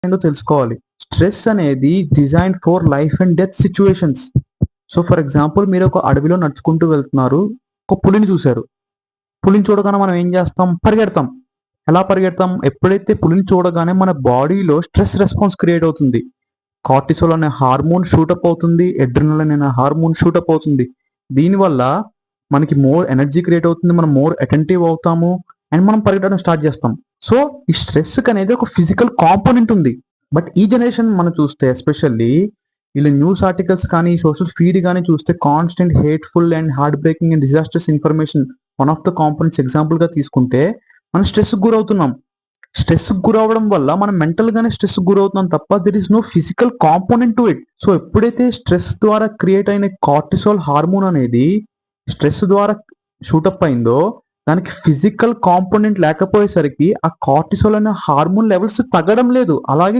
ఏందో తెలుసుకోవాలి. స్ట్రెస్ అనేది design for life and death situations. So for example మీరు ఒక అడవిలో నడుచుకుంటూ వెళ్తున్నారు. ఒక పులిని చూసారు. పులిని చూడగానే మనం ఏం చేస్తాం? పరిగెడతాం. ఎలా పరిగెడతాం? ఎప్పుడైతే పులిని చూడగానే మన బాడీలో స్ట్రెస్ రెస్పాన్స్ క్రియేట్ అవుతుంది. కార్టిసోల్ అనే హార్మోన్ షూటప్ అవుతుంది. అడ్రినలిన్ అనే హార్మోన్ షూటప్ అవుతుంది. దీనివల్ల మనకి మోర్ ఎనర్జీ క్రియేట్ అవుతుంది. మనం మోర్ అటెంటివ్ అవుతాము అండ్ మనం పరిగెట్టడం స్టార్ట్ చేస్తాం. సో ఈ స్ట్రెస్ అనేది ఒక ఫిజికల్ కాంపోనెంట్ ఉంది. బట్ ఈ జనరేషన్ మనం చూస్తే ఎస్పెషల్లీ వీళ్ళు న్యూస్ ఆర్టికల్స్ కానీ సోషల్ ఫీడ్ కానీ చూస్తే constant hateful and heart breaking and disasters information one of the components example గా తీసుకుంటే మనం స్ట్రెస్ గురవుతున్నాం. స్ట్రెస్ గురవడం వల్ల మనం మెంటల్ గానే స్ట్రెస్ గురవుతున్నాం తప్ప there is no physical component to it. So ఎప్పుడైతే స్ట్రెస్ ద్వారా క్రియేట్ అయిన కార్టిసోల్ హార్మోన్ అనేది స్ట్రెస్ ద్వారా షూటప్ అయిందో దానికి ఫిజికల్ కాంపోనెంట్ లేకపోయేసరికి ఆ కార్టిసోల్ అనే హార్మోన్ లెవెల్స్ తగ్గడం లేదు. అలాగే